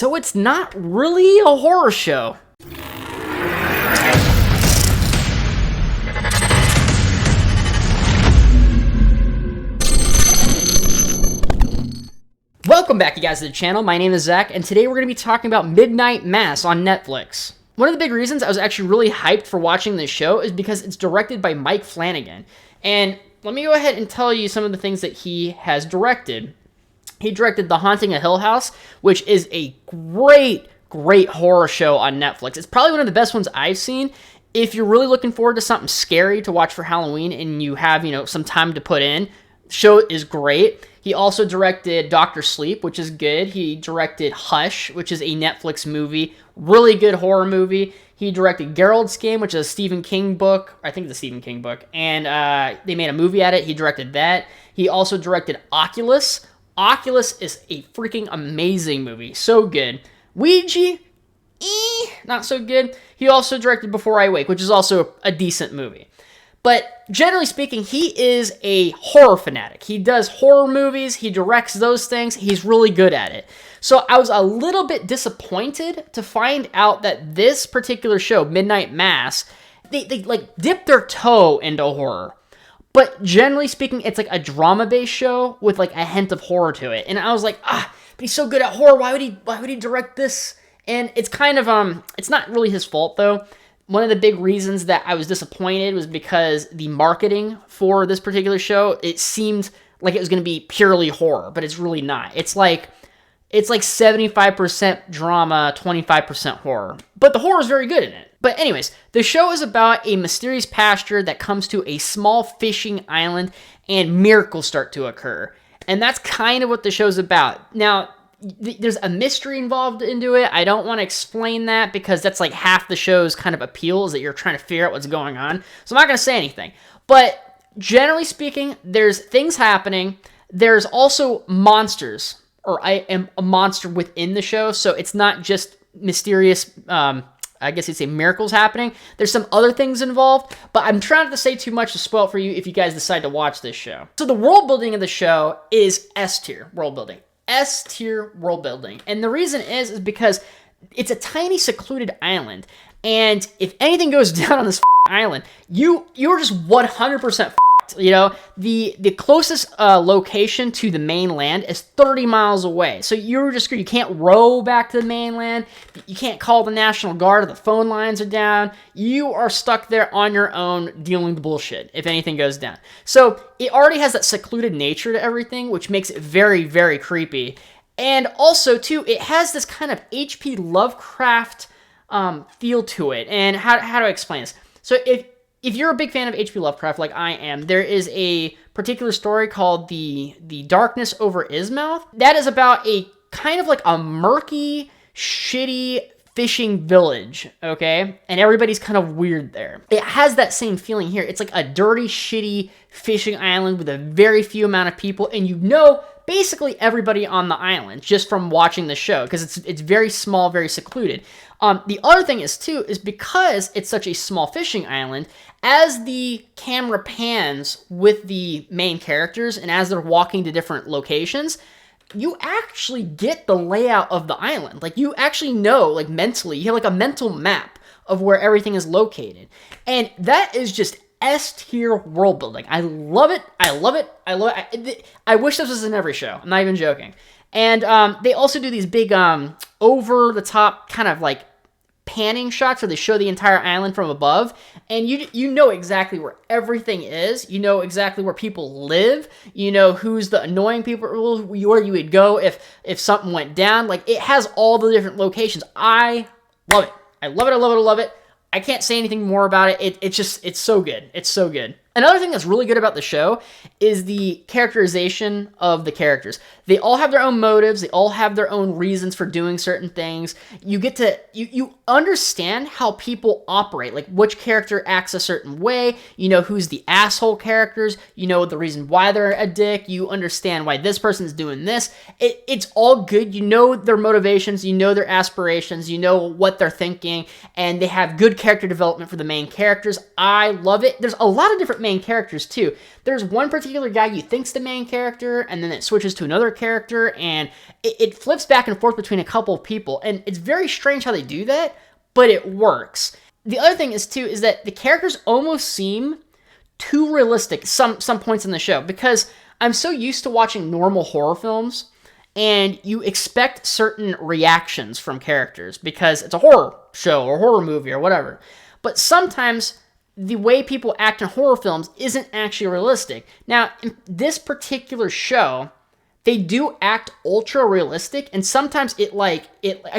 so it's not really a horror show. Welcome back, you guys, to the channel. My name is Zach, and today we're going to be talking about Midnight Mass on Netflix. One of the big reasons I was actually really hyped for watching this show is because it's directed by Mike Flanagan. And let me go ahead and tell you some of the things that he has directed. He directed The Haunting of Hill House, which is a great horror show on Netflix. It's probably one of the best ones I've seen. If you're really looking forward to something scary to watch for Halloween and you have, some time to put in, the show is great. He also directed Dr. Sleep, which is good. He directed Hush, which is a Netflix movie. Really good horror movie. He directed Gerald's Game, which is a Stephen King book. I think it's a Stephen King book. And they made a movie at it. He directed that. He also directed Oculus. Oculus is a freaking amazing movie. So good. Ouija, not so good. He also directed Before I Wake, which is also a decent movie. But generally speaking, he is a horror fanatic. He does horror movies. He directs those things. He's really good at it. So I was a little bit disappointed to find out that this particular show, Midnight Mass, they dip their toe into horror. But generally speaking, it's like a drama-based show with like a hint of horror to it. And I was like, but he's so good at horror. Why would he direct this? And it's kind of it's not really his fault though. One of the big reasons that I was disappointed was because the marketing for this particular show, it seemed like it was going to be purely horror, but it's really not. It's like 75% drama, 25% horror. But the horror is very good in it. But anyways, the show is about a mysterious pastor that comes to a small fishing island and miracles start to occur. And that's kind of what the show's about. Now, there's a mystery involved into it. I don't want to explain that because that's like half the show's kind of appeal is that you're trying to figure out what's going on. So I'm not going to say anything. But generally speaking, there's things happening. There's also monsters, or I am a monster within the show. So it's not just mysterious, I guess you'd say miracles happening. There's some other things involved, but I'm trying not to say too much to spoil it for you if you guys decide to watch this show. So the world building of the show is S-tier world building. S-tier world building. And the reason is because it's a tiny secluded island. And if anything goes down on this island, you're just 100% the closest location to the mainland is 30 miles away. So you're just screwed. You can't row back to the mainland. You can't call the National Guard. The phone lines are down. You are stuck there on your own dealing with the bullshit if anything goes down. So it already has that secluded nature to everything, which makes it very, very creepy. And also, too, it has this kind of H.P. Lovecraft feel to it. And how do I explain this? So if you're a big fan of H.P. Lovecraft like I am, there is a particular story called The Darkness Over Ismouth. That is about a kind of like a murky, shitty fishing village, okay? And everybody's kind of weird there. It has that same feeling here. It's like a dirty, shitty fishing island with a very few amount of people, and basically everybody on the island just from watching the show because it's very small, very secluded. The other thing is because it's such a small fishing island, as the camera pans with the main characters and as they're walking to different locations, you actually get the layout of the island. Like you actually know, like mentally, you have like a mental map of where everything is located. And that is just S-tier world building. I love it. I love it. I love it. I wish this was in every show. I'm not even joking. And they also do these big over-the-top kind of like panning shots where they show the entire island from above, and you know exactly where everything is. You know exactly where people live. You know who's the annoying people, where you would go if something went down. Like, it has all the different locations. I love it. I love it. I love it. I love it. I can't say anything more about it. It's so good. It's so good. Another thing that's really good about the show is the characterization of the characters. They all have their own motives. They all have their own reasons for doing certain things. You get to, you understand how people operate, like which character acts a certain way. You know who's the asshole characters. You know the reason why they're a dick. You understand why this person's doing this. It's all good. You know their motivations. You know their aspirations. You know what they're thinking. And they have good character development for the main characters. I love it. There's a lot of different main characters too. There's one particular guy you think's the main character, and then it switches to another character, and it flips back and forth between a couple of people, and it's very strange how they do that, but it works. The other thing is too, is that the characters almost seem too realistic some points in the show, because I'm so used to watching normal horror films, and you expect certain reactions from characters because it's a horror show or horror movie or whatever. But sometimes the way people act in horror films isn't actually realistic. Now, in this particular show, they do act ultra realistic, and sometimes I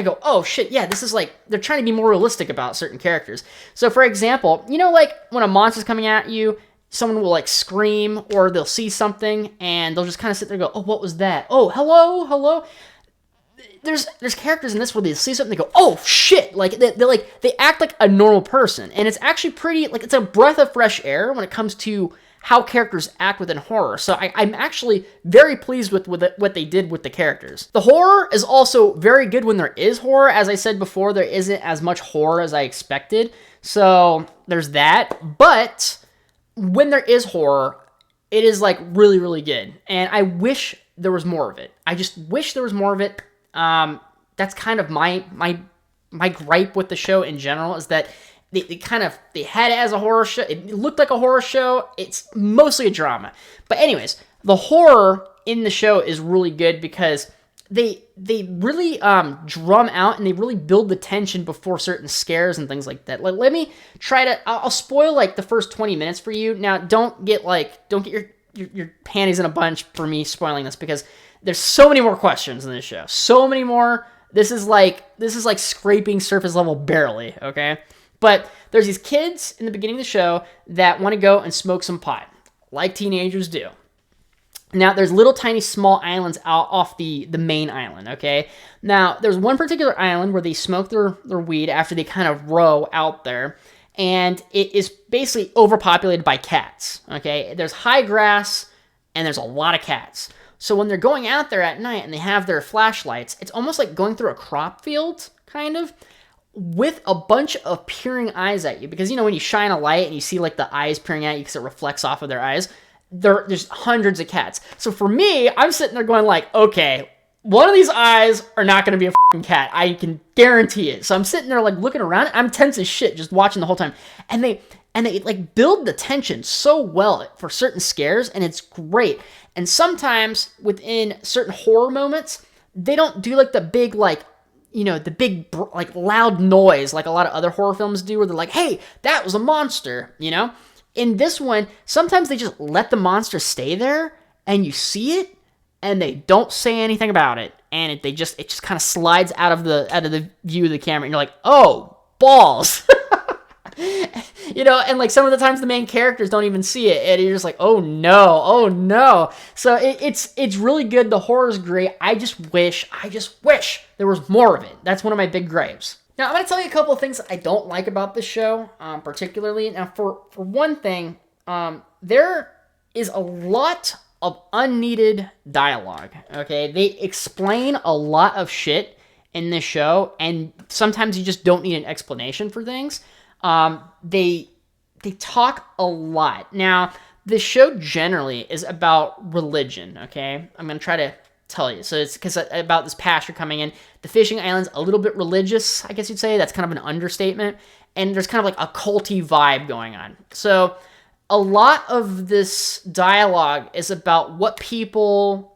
go, oh shit, yeah, this is like, they're trying to be more realistic about certain characters. So for example, you know, like when a monster's coming at you, someone will like scream, or they'll see something and they'll just kind of sit there and go, oh, what was that? Oh, hello. There's characters in this where they see something and they go, oh shit, like they act like a normal person, and it's actually pretty, like, it's a breath of fresh air when it comes to how characters act within horror. So I'm actually very pleased with what they did with the characters. The horror is also very good when there is horror. As I said before, there isn't as much horror as I expected, so there's that. But when there is horror, it is like really, really good, and I wish there was more of it. I just wish there was more of it. That's kind of my gripe with the show in general, is that they had it as a horror show. It looked like a horror show. It's mostly a drama. But anyways, the horror in the show is really good because they really drum out and they really build the tension before certain scares and things like that. Like, let me try to, I'll spoil like the first 20 minutes for you. Now, don't get your panties in a bunch for me spoiling this, because there's so many more questions in this show. So many more. This is like scraping surface level barely, okay? But there's these kids in the beginning of the show that want to go and smoke some pot, like teenagers do. Now, there's little tiny small islands out off the main island, okay? Now, there's one particular island where they smoke their weed after they kind of row out there, and it is basically overpopulated by cats, okay? There's high grass, and there's a lot of cats. So when they're going out there at night and they have their flashlights, it's almost like going through a crop field, kind of, with a bunch of peering eyes at you. Because, you know, when you shine a light and you see like the eyes peering at you because it reflects off of their eyes, there's hundreds of cats. So for me, I'm sitting there going like, okay, one of these eyes are not going to be a fucking cat. I can guarantee it. So I'm sitting there like looking around. I'm tense as shit just watching the whole time. And they like build the tension so well for certain scares, and it's great. And sometimes within certain horror moments, they don't do like the big, like, you know, the big like loud noise like a lot of other horror films do, where they're like, hey, that was a monster, you know? In this one, sometimes they just let the monster stay there, and you see it, and they don't say anything about it, and it just kind of slides out of the view of the camera, and you're like, oh, balls. You know, and like some of the times the main characters don't even see it, and you're just like, oh no. So it's really good. The horror's great. I just wish there was more of it. That's one of my big gripes. Now, I'm going to tell you a couple of things that I don't like about this show, particularly. Now, for one thing, there is a lot of unneeded dialogue, okay? They explain a lot of shit in this show, and sometimes you just don't need an explanation for things. They talk a lot. Now, the show generally is about religion, okay? I'm going to try to tell you. So it's because about this pastor coming in. The fishing island's a little bit religious, I guess you'd say. That's kind of an understatement. And there's kind of like a culty vibe going on. So a lot of this dialogue is about what people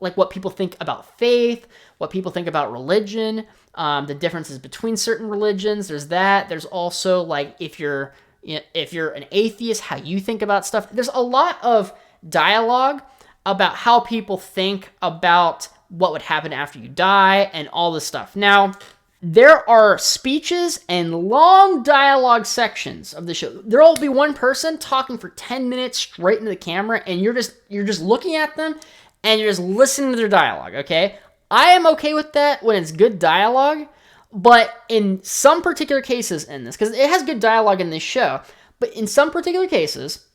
think about faith, what people think about religion, the differences between certain religions. There's that. There's also like if you're an atheist, how you think about stuff. There's a lot of dialogue about how people think about what would happen after you die and all this stuff. Now, there are speeches and long dialogue sections of the show. There will be one person talking for 10 minutes straight into the camera, and you're just looking at them and you're just listening to their dialogue, okay? I am okay with that when it's good dialogue, but in some particular cases in this, because it has good dialogue in this show, but in some particular cases,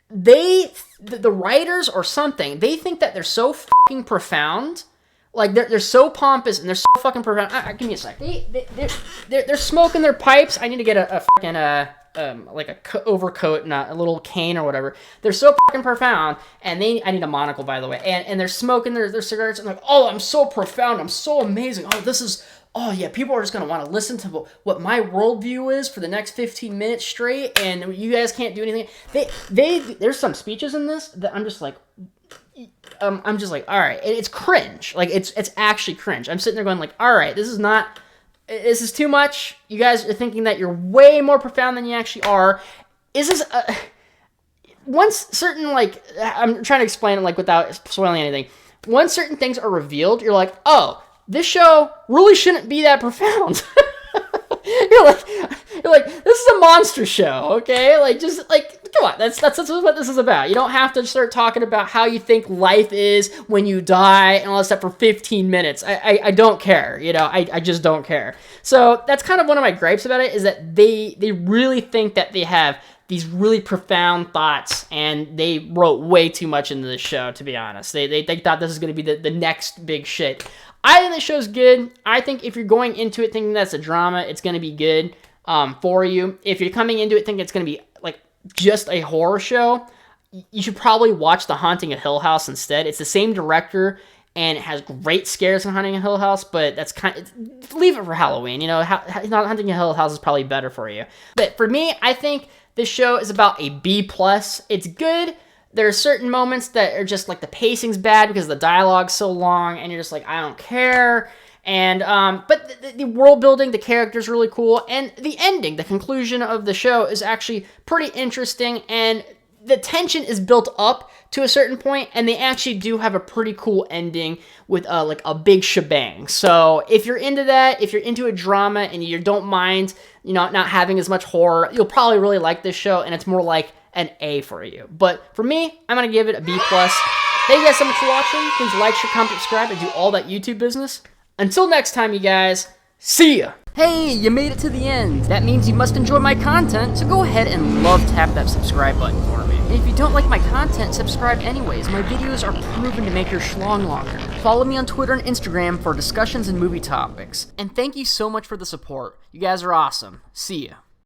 the writers or something, they think that they're so fucking profound, like they're so pompous and they're so fucking profound. Give me a sec. They're smoking their pipes. I need to get a fucking overcoat, not a little cane or whatever. They're so fucking profound, and I need a monocle, by the way, and they're smoking their cigarettes, and like, oh, I'm so profound, I'm so amazing, oh yeah, people are just gonna want to listen to what my worldview is for the next 15 minutes straight, and you guys can't do anything. There's some speeches in this that I'm just like, all right, it's cringe. Like, it's actually cringe. I'm sitting there going like, all right, this is too much. You guys are thinking that you're way more profound than you actually are. Is this once certain, like, I'm trying to explain it like without spoiling anything. Once certain things are revealed, you're like, oh, this show really shouldn't be that profound. You're like, this is a monster show, okay? Like, just like, come on, that's what this is about. You don't have to start talking about how you think life is when you die and all that stuff for 15 minutes. I don't care, I just don't care. So that's kind of one of my gripes about it, is that they really think that they have these really profound thoughts, and they wrote way too much into the show, to be honest. They thought this is going to be the next big shit. I think the show's good. I think if you're going into it thinking that's a drama, it's going to be good for you. If you're coming into it thinking it's going to be like just a horror show, you should probably watch The Haunting of Hill House instead. It's the same director, and it has great scares in Haunting of Hill House, but that's leave it for Halloween. Haunting of Hill House is probably better for you. But for me, I think this show is about a B+. It's good. There are certain moments that are just like the pacing's bad because the dialogue's so long, and you're just like, I don't care. And but the world building, the character's really cool, and the ending, the conclusion of the show is actually pretty interesting, and the tension is built up to a certain point, and they actually do have a pretty cool ending with like a big shebang. So if you're into that, if you're into a drama and you don't mind, not having as much horror, you'll probably really like this show, and it's more like an A for you. But for me, I'm gonna give it a B+. Thank you guys so much for watching. Please like, share, comment, subscribe, and do all that YouTube business. Until next time, you guys, see ya! Hey, you made it to the end. That means you must enjoy my content, so go ahead and tap that subscribe button for me. And if you don't like my content, subscribe anyways. My videos are proven to make your schlong longer. Follow me on Twitter and Instagram for discussions and movie topics. And thank you so much for the support. You guys are awesome. See ya.